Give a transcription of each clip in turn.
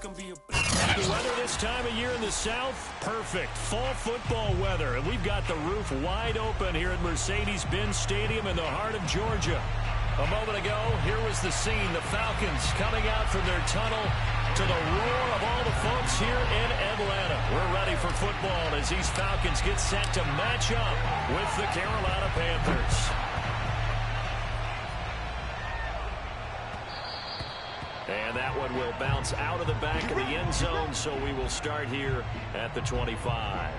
The weather this time of year in the South, perfect. Fall football weather. And we've got the roof wide open here at Mercedes-Benz Stadium in the heart of Georgia. A moment ago, here was the scene. The Falcons coming out from their tunnel to the roar of all the folks here in Atlanta. We're ready for football as these Falcons get set to match up with the Carolina Panthers. And that one will bounce out of the back of the end zone, so we will start here at the 25.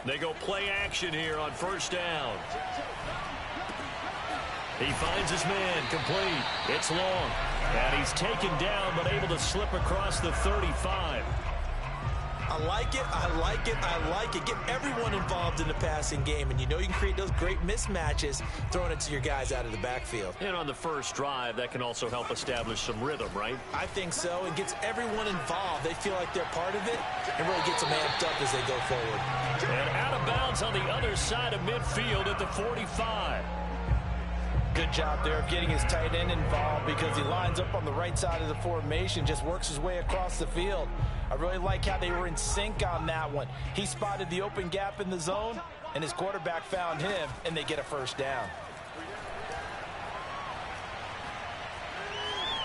They go play action here on first down. He finds his man, complete. It's long. And he's taken down, but able to slip across the 35. I like it, I like it, I like it. Get everyone involved in the passing game, and you know you can create those great mismatches throwing it to your guys out of the backfield. And on the first drive, that can also help establish some rhythm, right? I think so. It gets everyone involved. They feel like they're part of it, and really gets them amped up as they go forward. And out of bounds on the other side of midfield at the 45. Good job there of getting his tight end involved because he lines up on the right side of the formation, just works his way across the field. I really like how they were in sync on that one. He spotted the open gap in the zone, and his quarterback found him, and they get a first down.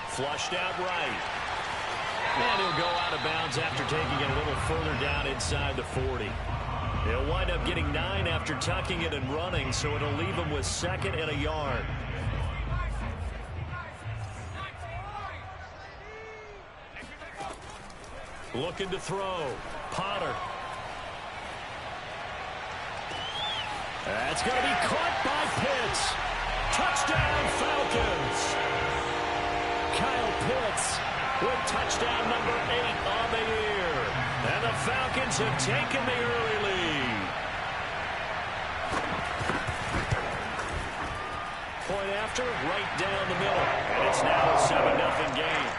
Flushed out right. And he'll go out of bounds after taking it a little further down inside the 40. He'll wind up getting 9 after tucking it and running, so it'll leave him with 2nd and a yard. Looking to throw. Potter. That's going to be caught by Pitts. Touchdown, Falcons. Kyle Pitts with touchdown number 8 on the year. And the Falcons have taken the early lead. Point after, right down the middle. And it's now a 7-0 game.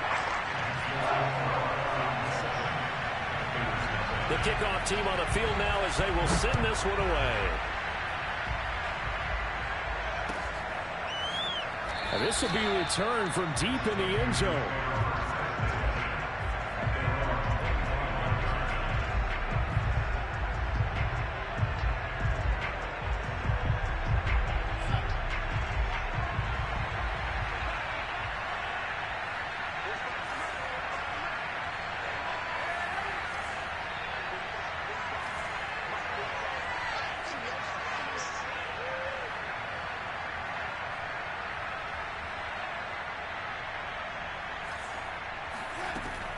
The kickoff team on the field now as they will send this one away. And this will be returned from deep in the end zone.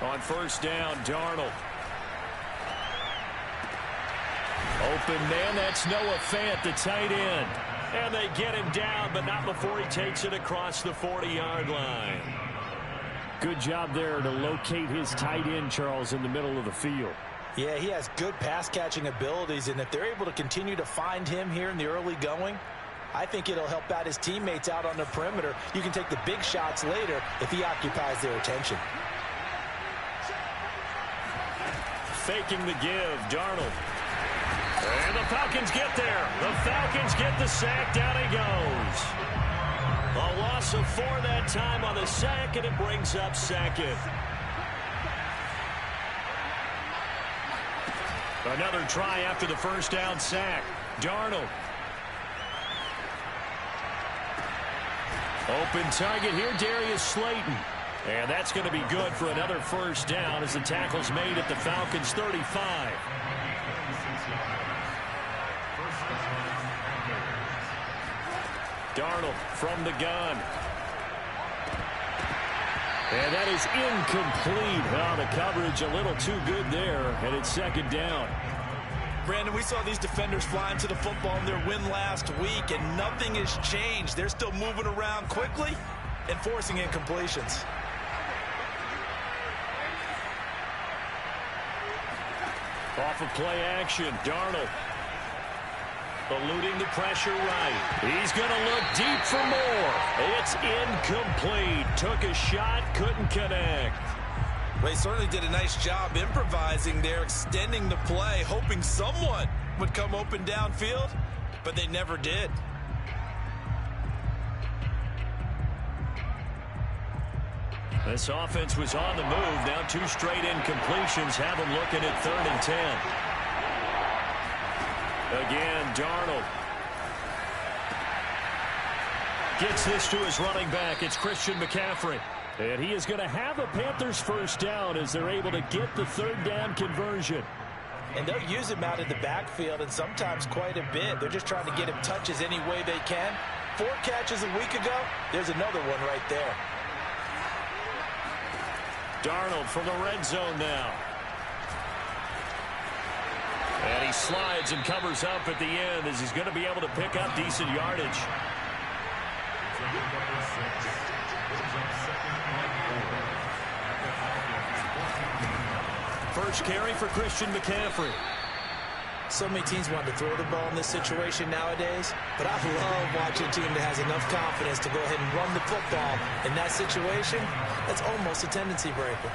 On first down, Darnold. Open man, that's Noah Fant, the tight end. And they get him down, but not before he takes it across the 40-yard line. Good job there to locate his tight end, Charles, in the middle of the field. Yeah, he has good pass-catching abilities, and if they're able to continue to find him here in the early going, I think it'll help out his teammates out on the perimeter. You can take the big shots later if he occupies their attention. Faking the give, Darnold. And the Falcons get there. The Falcons get the sack. Down he goes. A loss of 4 that time on the sack, and it brings up 2nd. Another try after the first down sack. Darnold. Open target here, Darius Slayton. And that's going to be good for another first down as the tackle's made at the Falcons' 35. Darnold from the gun. And that is incomplete. Oh, the coverage a little too good there, and it's 2nd down. Brandon, we saw these defenders flying to the football in their win last week, and nothing has changed. They're still moving around quickly and forcing incompletions. Off of play action, Darnold. Eluding the pressure right. He's going to look deep for more. It's incomplete. Took a shot, couldn't connect. Well, he certainly did a nice job improvising there, extending the play, hoping someone would come open downfield, but they never did. This offense was on the move. Now 2 straight incompletions have them looking at 3rd and 10. Again, Darnold. Gets this to his running back. It's Christian McCaffrey. And he is going to have a Panthers first down as they're able to get the 3rd down conversion. And they'll use him out of the backfield, and sometimes quite a bit. They're just trying to get him touches any way they can. 4 catches a week ago. There's another one right there. Darnold from the red zone now. And he slides and covers up at the end as he's going to be able to pick up decent yardage. First carry for Christian McCaffrey. So many teams want to throw the ball in this situation nowadays, but I love watching a team that has enough confidence to go ahead and run the football. In that situation, that's almost a tendency breaker.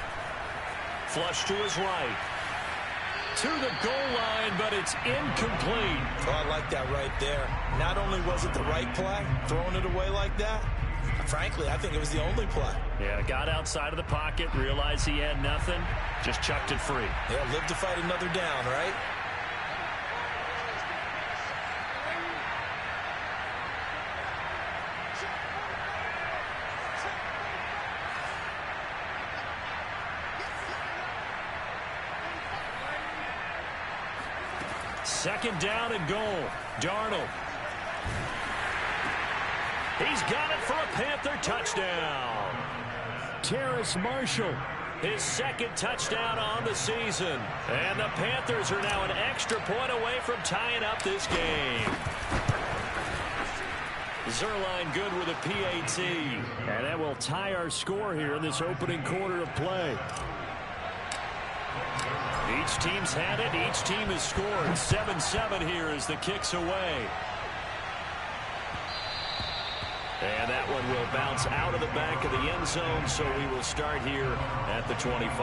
Flush to his right. To the goal line, but it's incomplete. Oh, I like that right there. Not only was it the right play, throwing it away like that, frankly, I think it was the only play. Yeah, got outside of the pocket, realized he had nothing, just chucked it free. Yeah, live to fight another down, right? Second down and goal. Darnold. He's got it for a Panther touchdown. Terrace Marshall, his 2nd touchdown on the season. And the Panthers are now an extra point away from tying up this game. Zerline good with a PAT. And that will tie our score here in this opening quarter of play. Each team's had it. Each team has scored. 7-7 here as the kick's away. And that one will bounce out of the back of the end zone, so we will start here at the 25.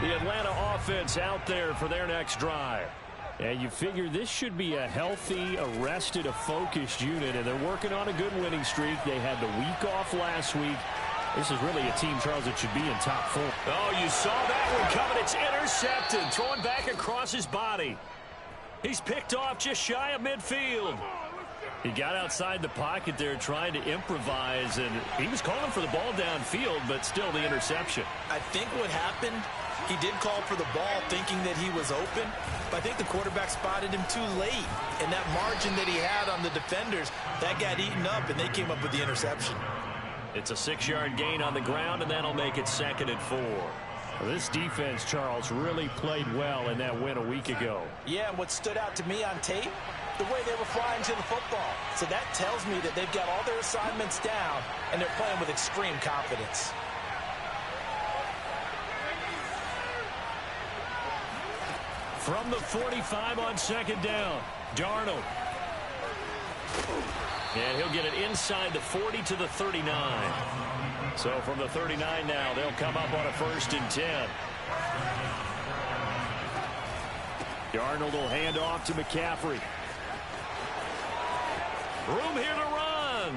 The Atlanta offense out there for their next drive. And you figure this should be a healthy, a rested, a focused unit, and they're working on a good winning streak. They had the week off last week. This is really a team, Charles, that should be in top 4. Oh, you saw that one coming. It's intercepted. Throwing back across his body. He's picked off just shy of midfield. He got outside the pocket there trying to improvise, and he was calling for the ball downfield, but still the interception. I think what happened, he did call for the ball thinking that he was open, but I think the quarterback spotted him too late. And that margin that he had on the defenders, that got eaten up, and they came up with the interception. It's a 6-yard gain on the ground, and that'll make it 2nd and 4. This defense, Charles, really played well in that win a week ago. Yeah, and what stood out to me on tape, the way they were flying to the football. So that tells me that they've got all their assignments down, and they're playing with extreme confidence. From the 45 on 2nd down, Darnold. And he'll get it inside the 40 to the 39. So from the 39 now, they'll come up on a 1st and 10. Darnold will hand off to McCaffrey. Room here to run.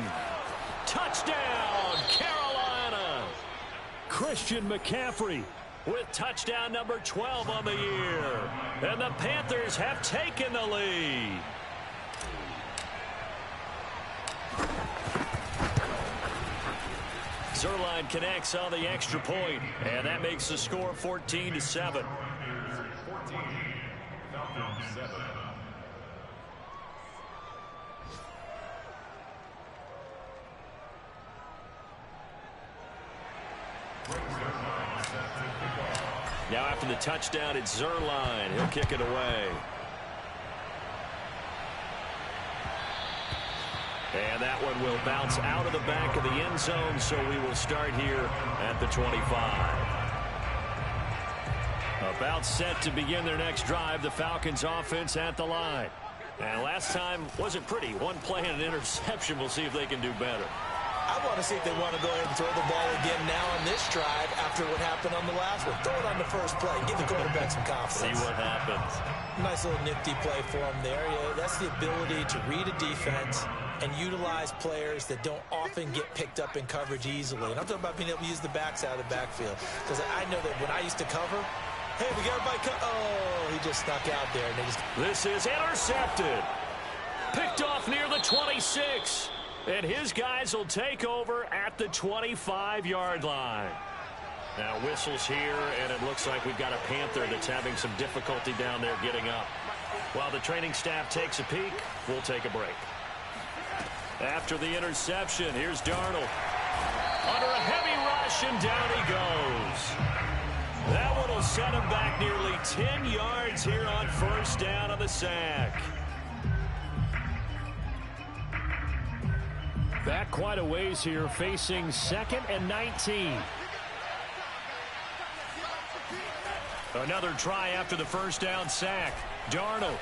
Touchdown, Carolina. Christian McCaffrey with touchdown number 12 on the year. And the Panthers have taken the lead. Zerline connects on the extra point, and that makes the score 14-7. Now after the touchdown, it's Zerline. He'll kick it away. And that one will bounce out of the back of the end zone, so we will start here at the 25. About set to begin their next drive, the Falcons offense at the line. And last time wasn't pretty. One play and an interception. We'll see if they can do better. I want to see if they want to go ahead and throw the ball again now on this drive after what happened on the last one. Throw it on the first play. Give the quarterback some confidence. See what happens. Nice little nifty play for him there. Yeah, that's the ability to read a defense and utilize players that don't often get picked up in coverage easily. And I'm talking about being able to use the backs out of the backfield. Because I know that when I used to cover, hey, we got everybody oh, he just snuck out there. And they just... This is intercepted. Picked off near the 26. And his guys will take over at the 25-yard line. Now whistles here, and it looks like we've got a Panther that's having some difficulty down there getting up. While the training staff takes a peek, we'll take a break. After the interception, here's Darnold. Under a heavy rush, and down he goes. That one will set him back nearly 10 yards here on first down on the sack. Back quite a ways here, facing 2nd and 19. Another try after the first down sack. Darnold.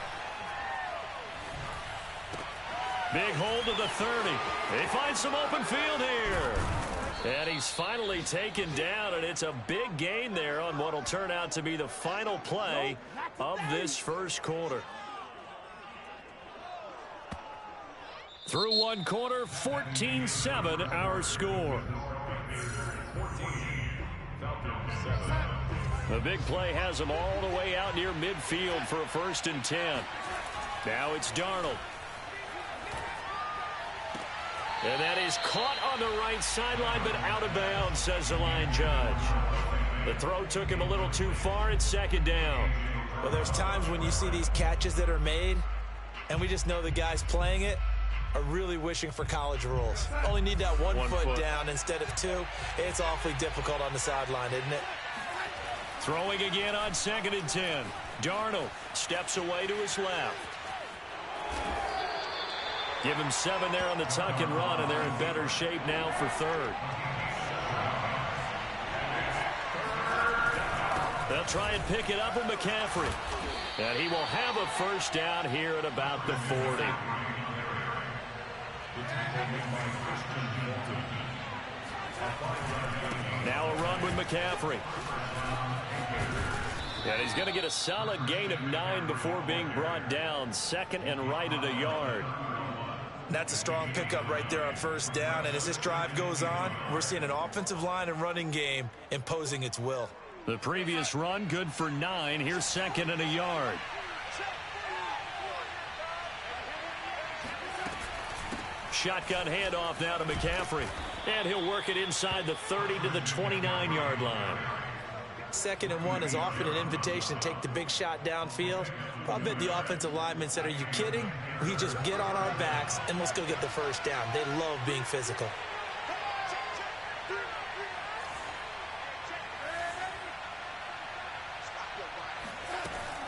Big hold to the 30. They find some open field here. And he's finally taken down, and it's a big gain there on what will turn out to be the final play of this first quarter. Through one quarter, 14-7 our score. The big play has him all the way out near midfield for a 1st and 10. Now it's Darnold. And that is caught on the right sideline, but out of bounds, says the line judge. The throw took him a little too far. It's 2nd down. Well, there's times when you see these catches that are made, and we just know the guys playing it are really wishing for college rules. Only need that one foot down instead of 2. It's awfully difficult on the sideline, isn't it? Throwing again on 2nd and 10. Darnold steps away to his left. Give him 7 there on the tuck and run, and they're in better shape now for 3rd. They'll try and pick it up with McCaffrey. And he will have a first down here at about the 40. Now a run with McCaffrey. And he's going to get a solid gain of 9 before being brought down. 2nd and right at a yard. That's a strong pickup right there on first down. And as this drive goes on, we're seeing an offensive line and running game imposing its will. The previous run good for 9. Here's 2nd and a yard. Shotgun handoff now to McCaffrey. And he'll work it inside the 30 to the 29-yard line. 2nd and 1 is often an invitation to take the big shot downfield. But I bet the offensive linemen said, are you kidding? We just get on our backs and let's go get the first down. They love being physical.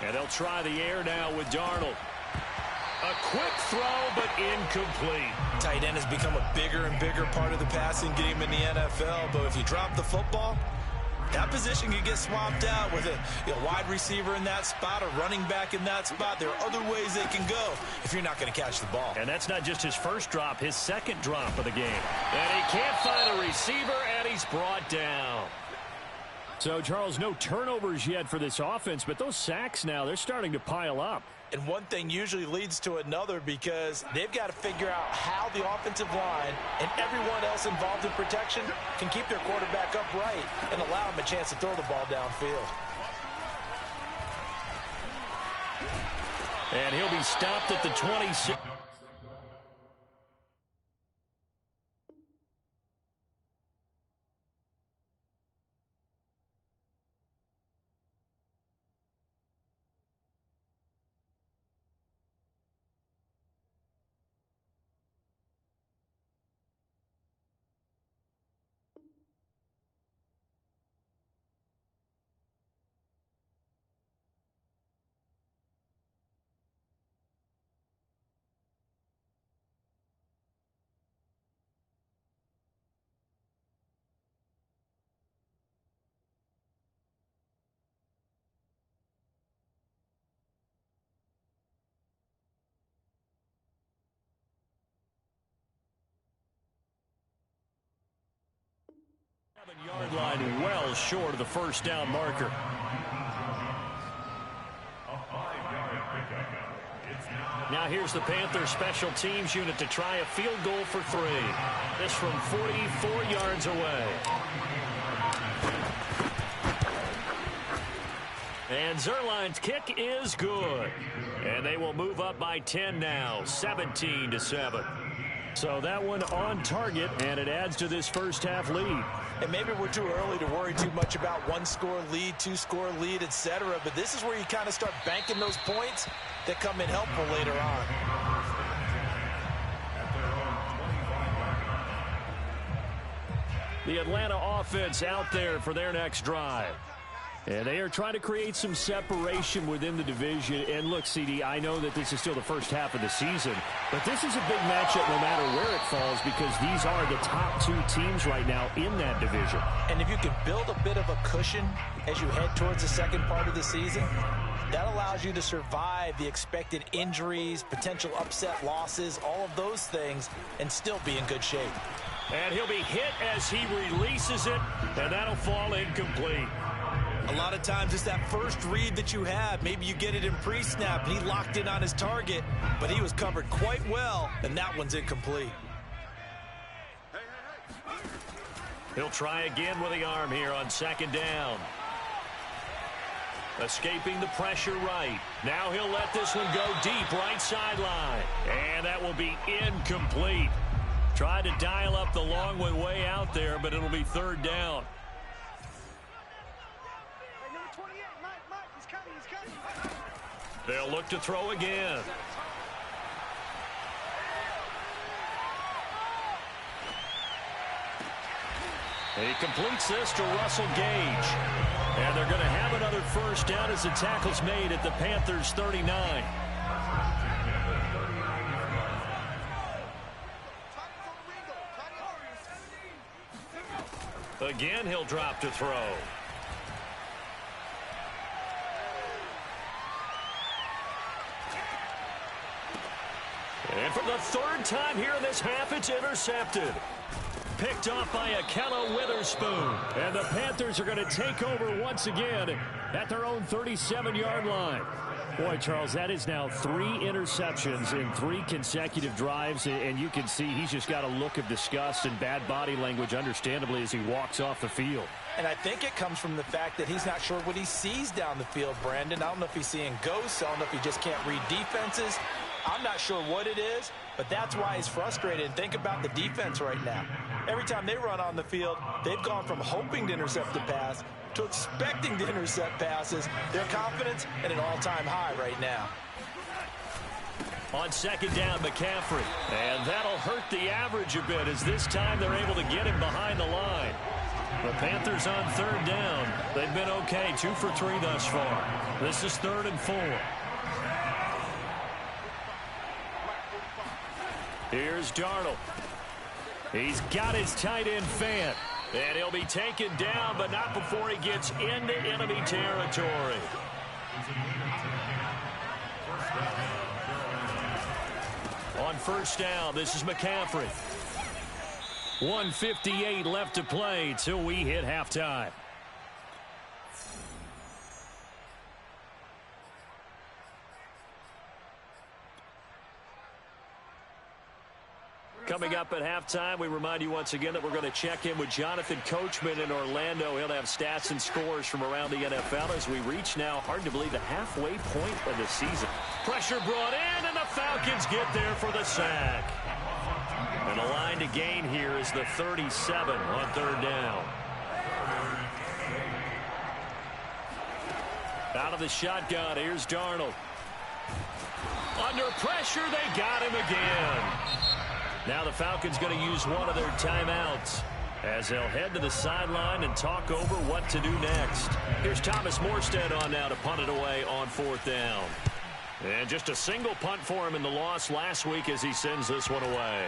And they'll try the air now with Darnold. A quick throw, but incomplete. Tight end has become a bigger and bigger part of the passing game in the NFL. But if you drop the football, that position can get swapped out with a wide receiver in that spot, a running back in that spot. There are other ways they can go if you're not going to catch the ball. And that's not just his first drop, his 2nd drop of the game. And he can't find a receiver, and he's brought down. So, Charles, no turnovers yet for this offense, but those sacks now, they're starting to pile up. And one thing usually leads to another because they've got to figure out how the offensive line and everyone else involved in protection can keep their quarterback upright and allow him a chance to throw the ball downfield. And he'll be stopped at the 26. Line well short of the first down marker. Now here's the Panthers special teams unit to try a field goal for 3. This from 44 yards away. And Zerline's kick is good. And they will move up by 10 now, 17-7. So that one on target, and it adds to this first half lead. And maybe we're too early to worry too much about 1-score lead, 2-score lead, etc. But this is where you kind of start banking those points that come in helpful later on. The Atlanta offense out there for their next drive. And they are trying to create some separation within the division. And look, CD, I know that this is still the first half of the season, but this is a big matchup no matter where it falls because these are the top 2 teams right now in that division. And if you can build a bit of a cushion as you head towards the second part of the season, that allows you to survive the expected injuries, potential upset losses, all of those things, and still be in good shape. And he'll be hit as he releases it, and that'll fall incomplete. A lot of times it's that first read that you have. Maybe you get it in pre-snap, and he locked in on his target, but he was covered quite well, and that one's incomplete. He'll try again with the arm here on second down. Escaping the pressure right. Now he'll let this one go deep right sideline. And that will be incomplete. Tried to dial up the long one way out there, but it'll be third down. They'll look to throw again. He completes this to Russell Gage. And they're going to have another first down as the tackle's made at the Panthers' 39. Again, he'll drop to throw. And for the third time here in this half, it's intercepted. Picked off by Akella Witherspoon. And the Panthers are going to take over once again at their own 37-yard line. Boy, Charles, that is now 3 interceptions in 3 consecutive drives. And you can see he's just got a look of disgust and bad body language, understandably, as he walks off the field. And I think it comes from the fact that he's not sure what he sees down the field, Brandon. I don't know if he's seeing ghosts. I don't know if he just can't read defenses. I'm not sure what it is, but that's why he's frustrated. And think about the defense right now. Every time they run on the field, they've gone from hoping to intercept the pass to expecting to intercept passes. Their confidence at an all-time high right now. On second down, McCaffrey. And that'll hurt the average a bit as this time they're able to get him behind the line. The Panthers on third down. They've been okay, 2 for 3 thus far. This is 3rd and 4. Here's Darnold. He's got his tight end Fant. And he'll be taken down, but not before he gets into enemy territory. On first down, this is McCaffrey. 1:58 left to play till we hit halftime. Coming up at halftime, we remind you once again that we're going to check in with Jonathan Coachman in Orlando. He'll have stats and scores from around the NFL as we reach now, hard to believe, the halfway point of the season. Pressure brought in, and the Falcons get there for the sack. And the line to gain here is the 37 on third down. Out of the shotgun, here's Darnold. Under pressure, they got him again. Now the Falcons going to use one of their timeouts as they'll head to the sideline and talk over what to do next. Here's Thomas Morstead on now to punt it away on fourth down. And just a single punt for him in the loss last week as he sends this one away.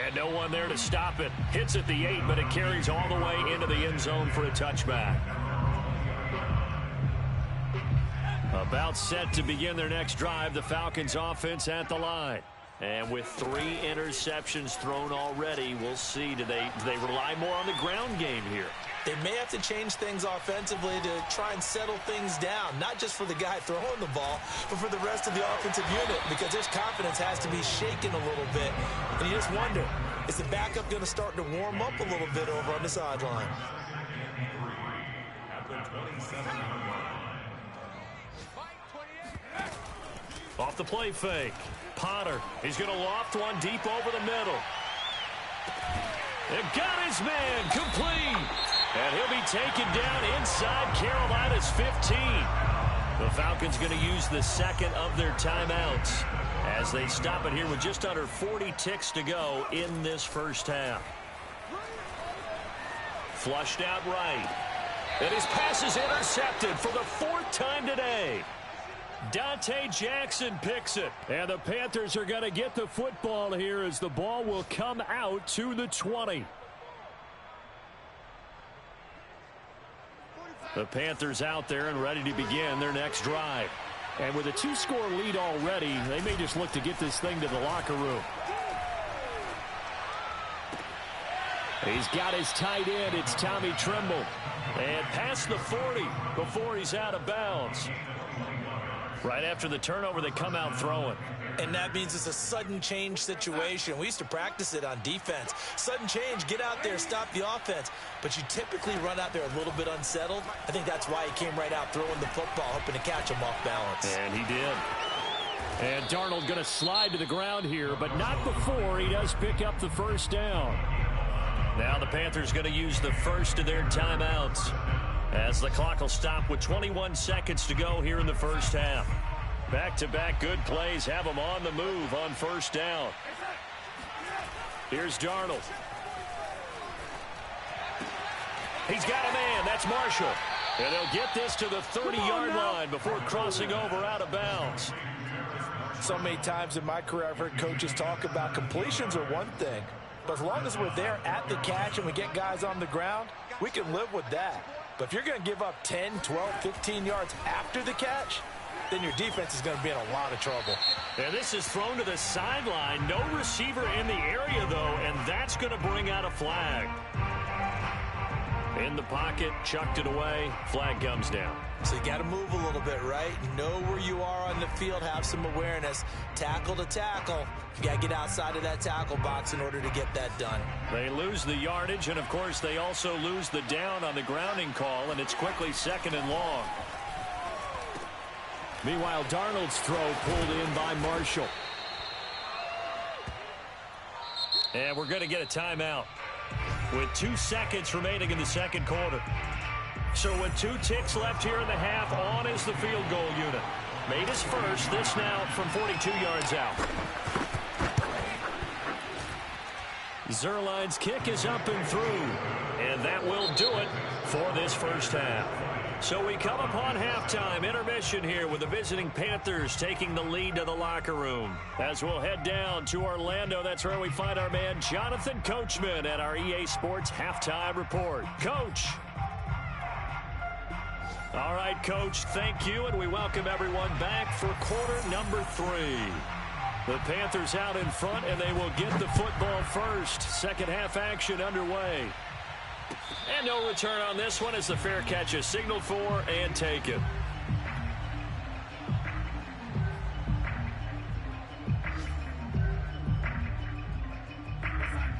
And no one there to stop it. Hits at the 8, but it carries all the way into the end zone for a touchback. About set to begin their next drive, the Falcons offense at the line. And with 3 interceptions thrown already, we'll see. Do they rely more on the ground game here? They may have to change things offensively to try and settle things down, not just for the guy throwing the ball, but for the rest of the offensive unit, because his confidence has to be shaken a little bit. And you just wonder, is the backup going to start to warm up a little bit over on the sideline? Off the play fake. Potter, he's going to loft one deep over the middle. It got his man, complete. And he'll be taken down inside Carolina's 15. The Falcons going to use the second of their timeouts as they stop it here with just under 40 ticks to go in this first half. Flushed out right. And his pass is intercepted for the 4th time today. Dante Jackson picks it. And the Panthers are going to get the football here as the ball will come out to the 20. The Panthers out there and ready to begin their next drive. And with a 2-score lead already, they may just look to get this thing to the locker room. He's got his tight end. It's Tommy Tremble. And past the 40 before he's out of bounds. Right after the turnover, they come out throwing. And that means it's a sudden change situation. We used to practice it on defense. Sudden change, get out there, stop the offense. But you typically run out there a little bit unsettled. I think that's why he came right out throwing the football, hoping to catch him off balance. And he did. And Darnold going to slide to the ground here, but not before he does pick up the first down. Now the Panthers going to use the first of their timeouts as the clock will stop with 21 seconds to go here in the first half. Back-to-back good plays have them on the move on first down. Here's Darnold. He's got a man. That's Marshall. And they'll get this to the 30-yard line before crossing over out of bounds. So many times in my career I've heard coaches talk about completions are one thing. But as long as we're there at the catch and we get guys on the ground, we can live with that. But if you're going to give up 10, 12, 15 yards after the catch, then your defense is going to be in a lot of trouble. And this is thrown to the sideline. No receiver in the area, though, and that's going to bring out a flag. In the pocket, chucked it away. Flag comes down. So you got to move a little bit, right? Know where you are on the field. Have some awareness. Tackle to tackle. You got to get outside of that tackle box in order to get that done. They lose the yardage, and, of course, they also lose the down on the grounding call, and it's quickly 2nd and long. Meanwhile, Darnold's throw pulled in by Marshall. And we're going to get a timeout with 2 seconds remaining in the second quarter. So with 2 ticks left here in the half, on is the field goal unit. Made his first, this now from 42 yards out. Zerline's kick is up and through. And that will do it for this first half. So we come upon halftime intermission here with the visiting Panthers taking the lead to the locker room. As we'll head down to Orlando, that's where we find our man Jonathan Coachman at our EA Sports Halftime Report. Coach. All right, Coach, thank you, and we welcome everyone back for quarter number 3. The Panthers out in front, and they will get the football first. Second half action underway. And no return on this one as the fair catch is signaled for and taken.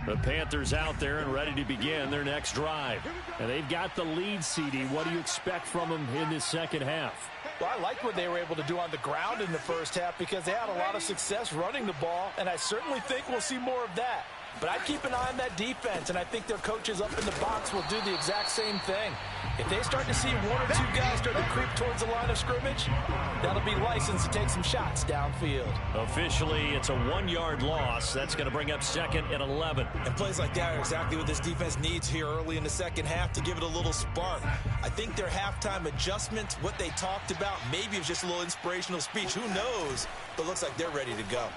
The Panthers out there and ready to begin their next drive. And they've got the lead, CD. What do you expect from them in this second half? Well, I liked what they were able to do on the ground in the first half because they had a lot of success running the ball, and I certainly think we'll see more of that. But I'd keep an eye on that defense, and I think their coaches up in the box will do the exact same thing. If they start to see 1 or 2 guys start to creep towards the line of scrimmage, that'll be licensed to take some shots downfield. Officially, it's a 1-yard loss. That's going to bring up 2nd and 11. And plays like that are exactly what this defense needs here early in the second half to give it a little spark. I think their halftime adjustment, what they talked about, maybe it was just a little inspirational speech. Who knows? But looks like they're ready to go.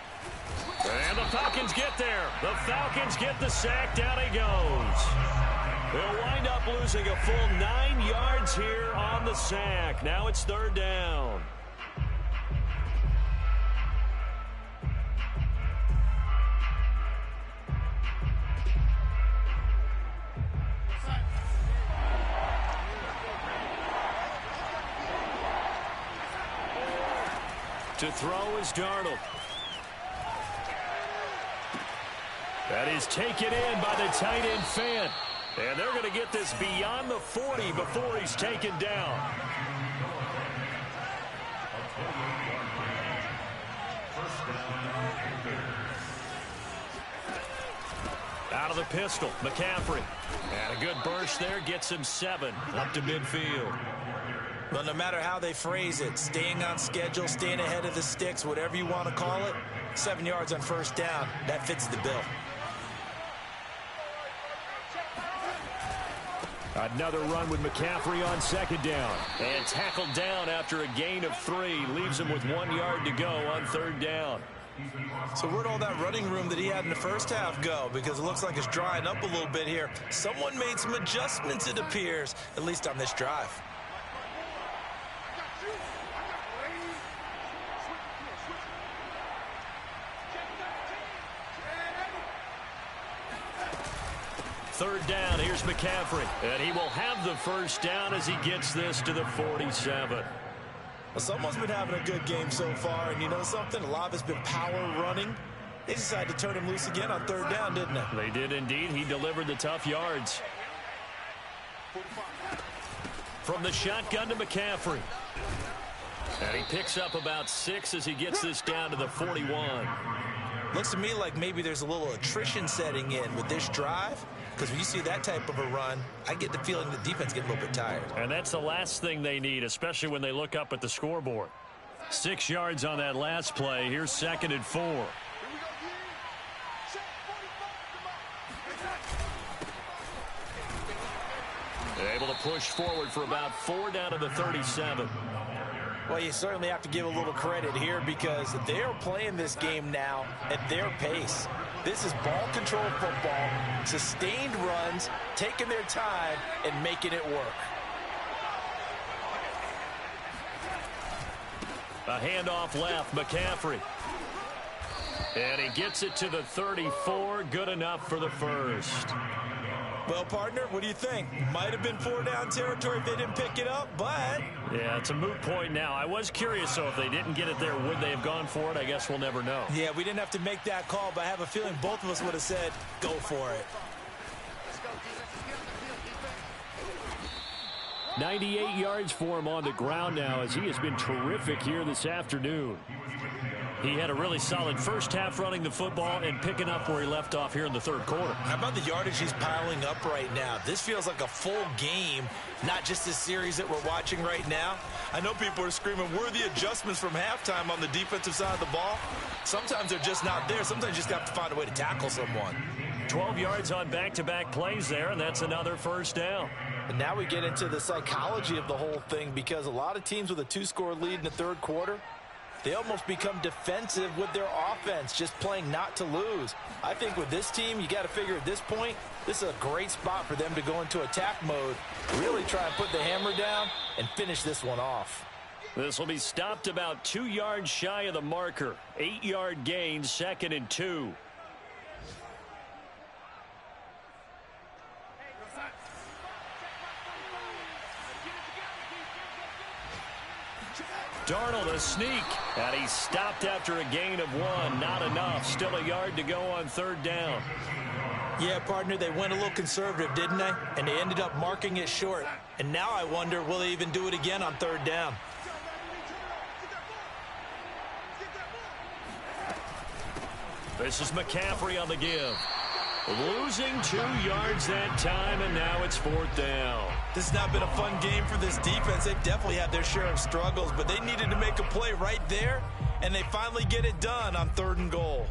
And the Falcons get there. The Falcons get the sack. Down he goes. They'll wind up losing a full 9 yards here on the sack. Now it's 3rd down. To throw is Darnold. That is taken in by the tight end Fant. And they're going to get this beyond the 40 before he's taken down. Out of the pistol, McCaffrey. And a good burst there gets him 7 up to midfield. Well, no matter how they phrase it, staying on schedule, staying ahead of the sticks, whatever you want to call it, 7 yards on first down, that fits the bill. Another run with McCaffrey on second down. And tackled down after a gain of 3. Leaves him with 1 yard to go on third down. So where'd all that running room that he had in the first half go? Because it looks like it's drying up a little bit here. Someone made some adjustments, it appears, at least on this drive. Third down, here's McCaffrey. And he will have the first down as he gets this to the 47. Well, someone's been having a good game so far, and you know something? A lot of it's been power running. They decided to turn him loose again on third down, didn't they? They did indeed. He delivered the tough yards. From the shotgun to McCaffrey. And he picks up about 6 as he gets this down to the 41. Looks to me like maybe there's a little attrition setting in with this drive. Because when you see that type of a run, I get the feeling the defense gets a little bit tired. And that's the last thing they need, especially when they look up at the scoreboard. 6 yards on that last play. Here's 2nd and 4. They're able to push forward for about 4 down to the 37. Well, you certainly have to give a little credit here because they're playing this game now at their pace. This is ball control football, sustained runs, taking their time, and making it work. A handoff left, McCaffrey. And he gets it to the 34, good enough for the first. Well, partner, what do you think? Might have been 4 down territory if they didn't pick it up, but... Yeah, it's a moot point now. I was curious, so if they didn't get it there, would they have gone for it? I guess we'll never know. Yeah, we didn't have to make that call, but I have a feeling both of us would have said, go for it. 98 yards for him on the ground now as he has been terrific here this afternoon. He had a really solid first half running the football and picking up where he left off here in the third quarter. How about the yardage he's piling up right now? This feels like a full game, not just this series that we're watching right now. I know people are screaming, where are the adjustments from halftime on the defensive side of the ball? Sometimes they're just not there. Sometimes you just have to find a way to tackle someone. 12 yards on back-to-back plays there, and that's another first down. And now we get into the psychology of the whole thing because a lot of teams with a 2-score lead in the third quarter, they almost become defensive with their offense, just playing not to lose. I think with this team, you got to figure at this point, this is a great spot for them to go into attack mode, really try and put the hammer down and finish this one off. This will be stopped about 2 yards shy of the marker. 8-yard gain, 2nd and 2. Darnold a sneak, and he's stopped after a gain of 1. Not enough. Still a yard to go on third down. Yeah, partner, they went a little conservative, didn't they? And they ended up marking it short. And now I wonder, will they even do it again on third down? This is McCaffrey on the give. Losing 2 yards that time, and now it's 4th down. This has not been a fun game for this defense. They've definitely had their share of struggles, but they needed to make a play right there, and they finally get it done on 3rd and goal.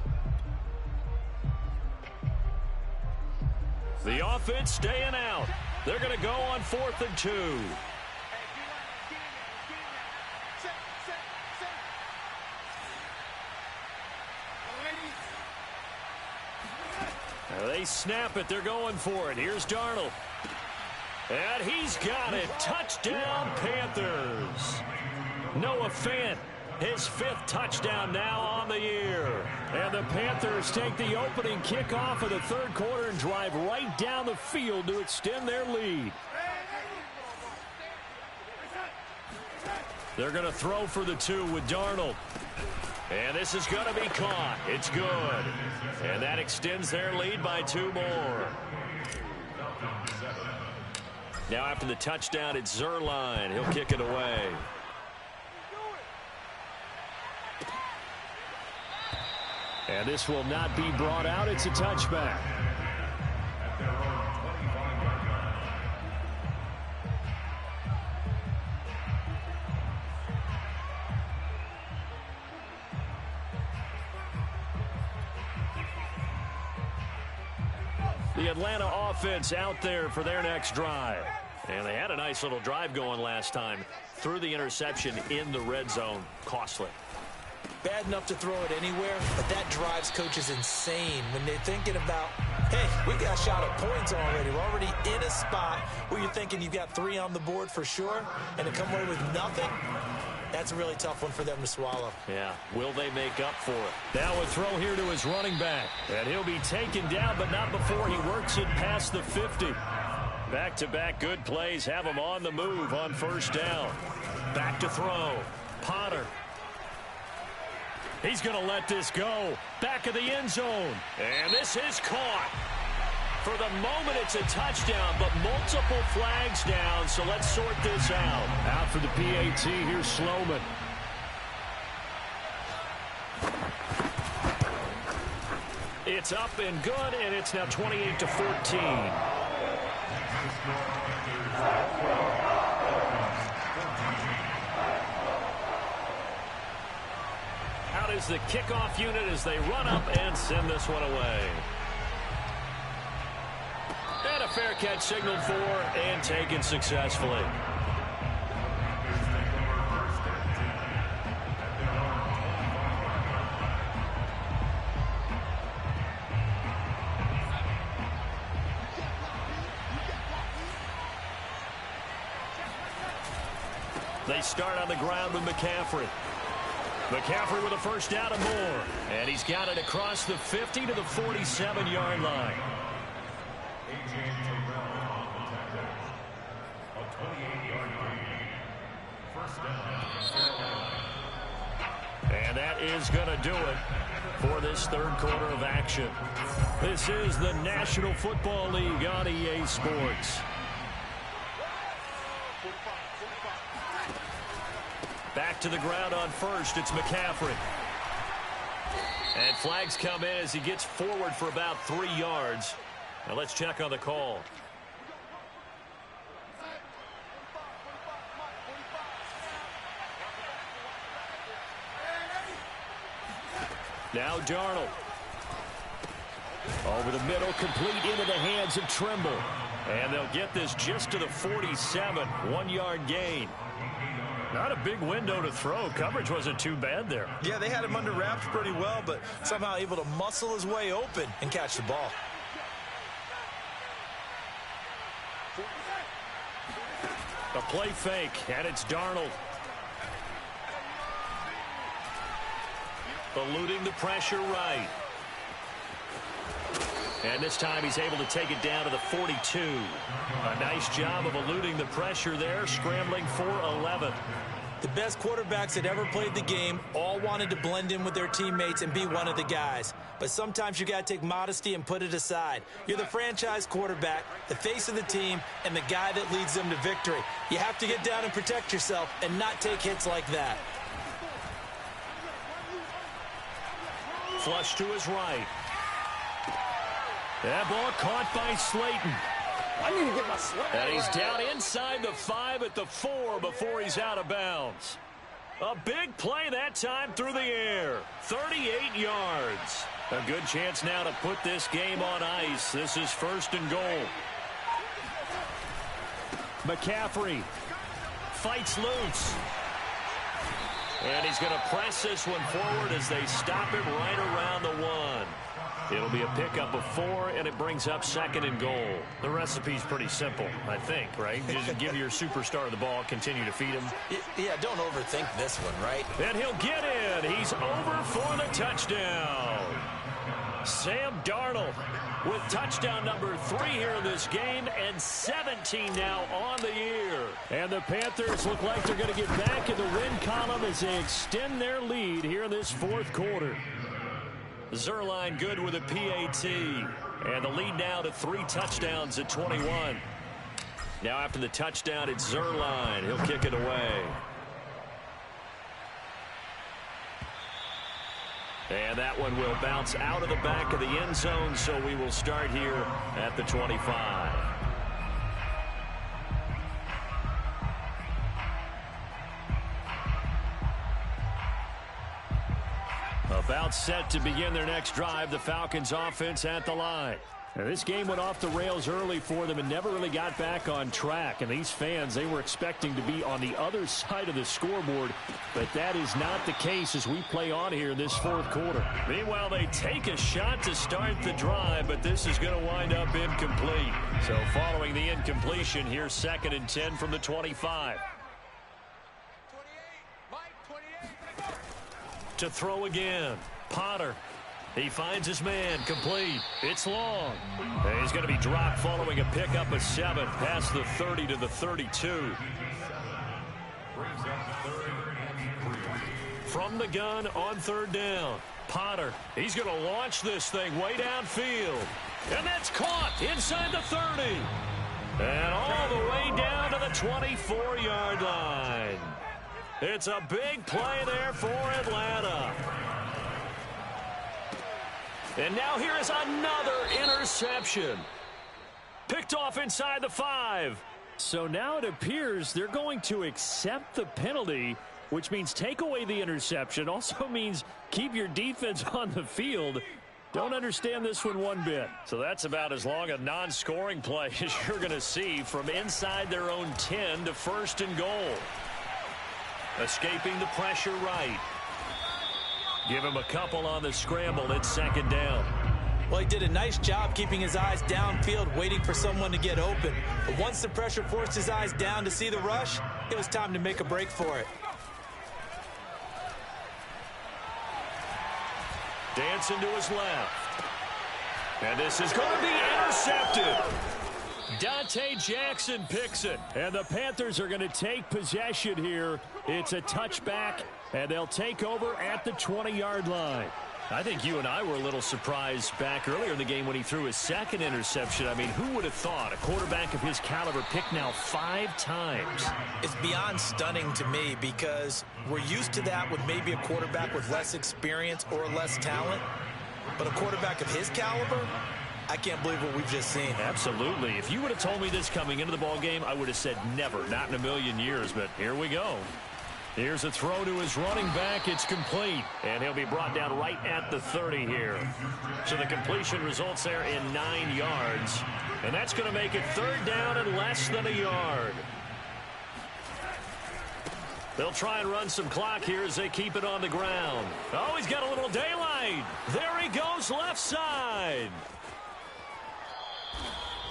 The offense staying out. They're going to go on 4th and 2. They snap it. They're going for it. Here's Darnold. And he's got it. Touchdown, Panthers. Noah Fant, his 5th touchdown now on the year. And the Panthers take the opening kickoff of the third quarter and drive right down the field to extend their lead. They're going to throw for the 2 with Darnold. And this is going to be caught. It's good. And that extends their lead by 2 more. Now after the touchdown, it's Zerline. He'll kick it away. And this will not be brought out. It's a touchback. The Atlanta offense out there for their next drive. And they had a nice little drive going last time. Threw the interception in the red zone. Costly. Bad enough to throw it anywhere, but that drives coaches insane when they're thinking about, hey, we got a shot at points already. We're already in a spot where you're thinking you've got 3 on the board for sure, and to come away with nothing, that's a really tough one for them to swallow. Yeah, will they make up for it? Now a throw here to his running back, and he'll be taken down, but not before he works it past the 50. Back-to-back good plays have him on the move on first down. Back to throw. Potter. He's going to let this go. Back of the end zone. And this is caught. For the moment, it's a touchdown, but multiple flags down, so let's sort this out. Out for the PAT, here's Sloman. It's up and good, and it's now 28-14. Out is the kickoff unit as they run up and send this one away. And a fair catch signaled for and taken successfully. They start on the ground with McCaffrey. McCaffrey with a first down and more. And he's got it across the 50 to the 47-yard line. And that is going to do it for this third quarter of action. This is the National Football League on EA Sports. Back to the ground on first. It's McCaffrey. And flags come in as he gets forward for about 3 yards. Now let's check on the call. Now Darnold. Over the middle, complete into the hands of Trimble. And they'll get this just to the 47. 1-yard gain. Not a big window to throw. Coverage wasn't too bad there. Yeah, they had him under wraps pretty well, but somehow able to muscle his way open and catch the ball. A play fake, and it's Darnold. Eluding the pressure right. And this time he's able to take it down to the 42. A nice job of eluding the pressure there, scrambling for 11. The best quarterbacks that ever played the game all wanted to blend in with their teammates and be one of the guys. But sometimes you got to take modesty and put it aside. You're the franchise quarterback, the face of the team, and the guy that leads them to victory. You have to get down and protect yourself and not take hits like that. Flush to his right. That ball caught by Slayton. I need to get my sweat. And he's down inside the 5 at the 4 before he's out of bounds. A big play that time through the air. 38 yards. A good chance now to put this game on ice. This is first and goal. McCaffrey fights loose. And he's going to press this one forward as they stop it right around the 1. It'll be a pickup of 4, and it brings up second and goal. The recipe's pretty simple, I think, right? Just give your superstar the ball, continue to feed him. Yeah, don't overthink this one, right? And he'll get in. He's over for the touchdown. Sam Darnold with touchdown number 3 here in this game, and 17 now on the year. And the Panthers look like they're going to get back in the win column as they extend their lead here in this fourth quarter. Zerline good with a PAT. And the lead now to 3 touchdowns at 21. Now after the touchdown, it's Zerline. He'll kick it away. And that one will bounce out of the back of the end zone, so we will start here at the 25. About set to begin their next drive, the Falcons offense at the line. Now, this game went off the rails early for them and never really got back on track. And these fans, they were expecting to be on the other side of the scoreboard. But that is not the case as we play on here in this fourth quarter. Meanwhile, they take a shot to start the drive, but this is going to wind up incomplete. So following the incompletion, here's 2nd and 10 from the 25. To throw again. Potter. He finds his man, complete. It's long. And he's going to be dropped following a pickup of 7 past the 30 to the 32. From the gun on 3rd down. Potter, he's going to launch this thing way downfield. And that's caught inside the 30. And all the way down to the 24-yard line. It's a big play there for Atlanta. And now here is another interception. Picked off inside the 5. So now it appears they're going to accept the penalty, which means take away the interception. Also means keep your defense on the field. Don't understand this one bit. So that's about as long a non-scoring play as you're going to see from inside their own 10 to 1st and goal. Escaping the pressure right. Give him a couple on the scramble. It's 2nd down. Well, he did a nice job keeping his eyes downfield, waiting for someone to get open. But once the pressure forced his eyes down to see the rush, it was time to make a break for it. Dancing to his left. And this is going to be intercepted. Dante Jackson picks it. And the Panthers are going to take possession here. It's a touchback, and they'll take over at the 20-yard line. I think you and I were a little surprised back earlier in the game when he threw his 2nd interception. I mean, who would have thought a quarterback of his caliber picked now 5 times? It's beyond stunning to me because we're used to that with maybe a quarterback with less experience or less talent. But a quarterback of his caliber, I can't believe what we've just seen. Absolutely. If you would have told me this coming into the ball game, I would have said never, not in a million years. But here we go. Here's a throw to his running back. It's complete. And he'll be brought down right at the 30 here. So the completion results there in 9 yards. And that's going to make it 3rd down and less than a yard. They'll try and run some clock here as they keep it on the ground. Oh, he's got a little daylight. There he goes left side.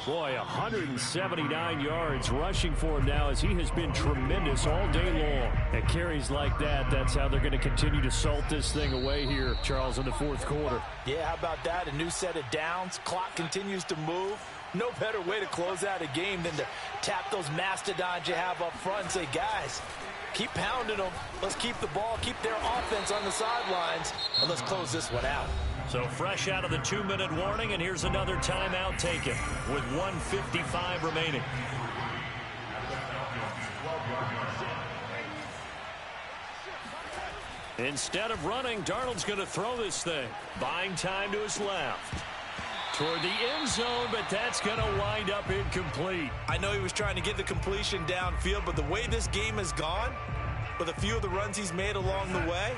Boy, 179 yards rushing for him now as he has been tremendous all day long. At carries like that, that's how they're going to continue to salt this thing away here, Charles, in the 4th quarter. Yeah, how about that? A new set of downs. Clock continues to move. No better way to close out a game than to tap those mastodons you have up front and say, guys, keep pounding them. Let's keep the ball, keep their offense on the sidelines, and let's close this one out. So fresh out of the 2-minute warning, and here's another timeout taken with 1:55 remaining. Instead of running, Darnold's going to throw this thing. Buying time to his left. Toward the end zone, but that's going to wind up incomplete. I know he was trying to get the completion downfield, but the way this game has gone, with a few of the runs he's made along the way,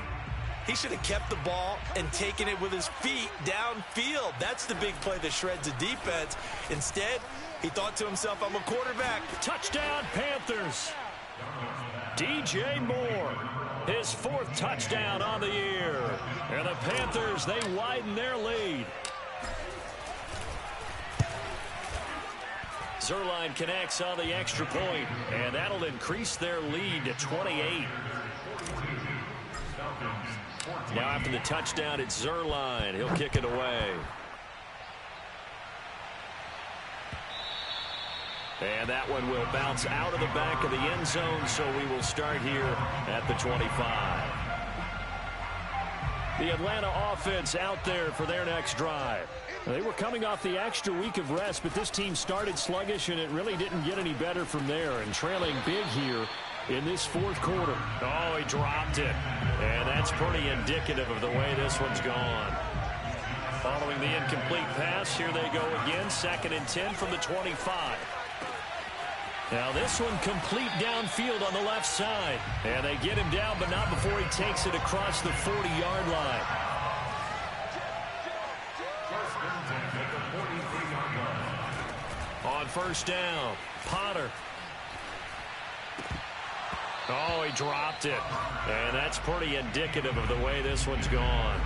he should have kept the ball and taken it with his feet downfield. That's the big play that shreds the defense. Instead, he thought to himself, I'm a quarterback. Touchdown, Panthers. DJ Moore, his 4th touchdown on the year. And the Panthers, they widen their lead. Zerline connects on the extra point, and that'll increase their lead to 28. Now after the touchdown, it's Zerline. He'll kick it away. And that one will bounce out of the back of the end zone, so we will start here at the 25. The Atlanta offense out there for their next drive. They were coming off the extra week of rest, but this team started sluggish, and it really didn't get any better from there. And trailing big here in this fourth quarter. Oh, he dropped it. And that's pretty indicative of the way this one's gone. Following the incomplete pass, here they go again. 2nd and 10 from the 25. Now this one complete downfield on the left side. And they get him down, but not before he takes it across the 40-yard line. On first down, Potter. Oh, he dropped it. And that's pretty indicative of the way this one's gone.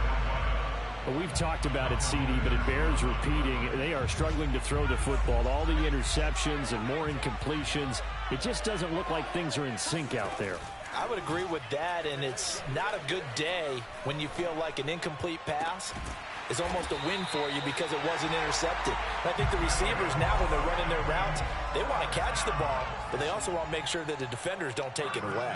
Well, we've talked about it, CD, but it bears repeating. They are struggling to throw the football. All the interceptions and more incompletions. It just doesn't look like things are in sync out there. I would agree with that, and it's not a good day when you feel like an incomplete pass is almost a win for you because it wasn't intercepted. I think the receivers now, when they're running their routes, they want to catch the ball, but they also want to make sure that the defenders don't take it away.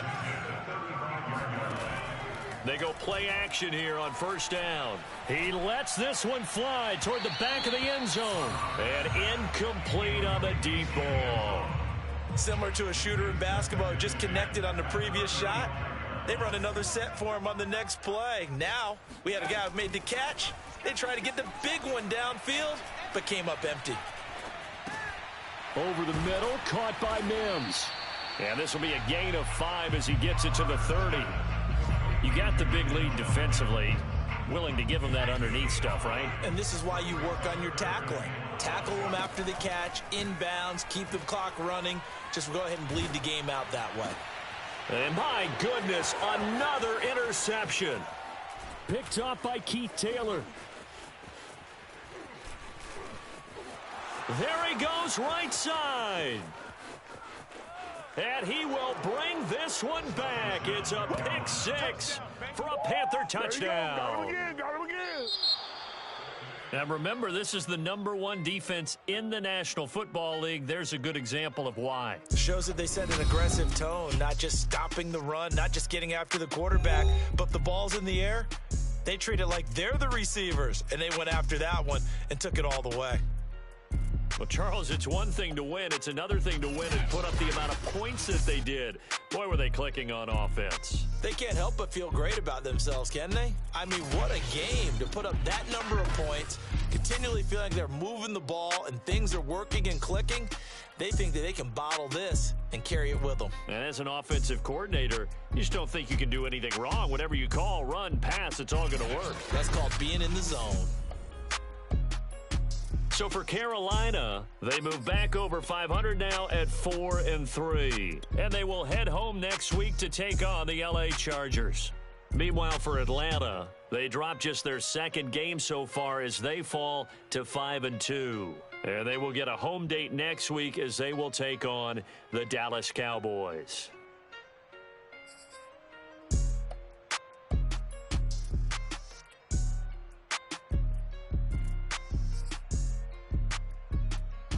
They go play action here on first down. He lets this one fly toward the back of the end zone. And incomplete on the deep ball. Similar to a shooter in basketball who just connected on the previous shot. They run another set for him on the next play. Now, we had a guy who made the catch. They tried to get the big one downfield, but came up empty. Over the middle, caught by Mims. And this will be a gain of 5 as he gets it to the 30. You got the big lead defensively. Willing to give him that underneath stuff, right? And this is why you work on your tackling. Tackle them after the catch, inbounds, keep the clock running. Just go ahead and bleed the game out that way. And my goodness, another interception. Picked off by Keith Taylor. There he goes, right side. And he will bring this one back. It's a pick 6 for a Panther touchdown. Got him again. Now remember, this is the #1 defense in the National Football League. There's a good example of why. Shows that they set an aggressive tone, not just stopping the run, not just getting after the quarterback, but the ball's in the air. They treat it like they're the receivers, and they went after that one and took it all the way. Well, Charles, it's one thing to win. It's another thing to win and put up the amount of points that they did. Boy, were they clicking on offense. They can't help but feel great about themselves, can they? I mean, what a game to put up that number of points, continually feeling they're moving the ball and things are working and clicking. They think that they can bottle this and carry it with them. And as an offensive coordinator, you just don't think you can do anything wrong. Whatever you call, run, pass, it's all going to work. That's called being in the zone. So for Carolina, they move back over 500 now at 4-3. And they will head home next week to take on the LA Chargers. Meanwhile, for Atlanta, they drop just their 2nd game so far as they fall to 5-2. And they will get a home date next week as they will take on the Dallas Cowboys.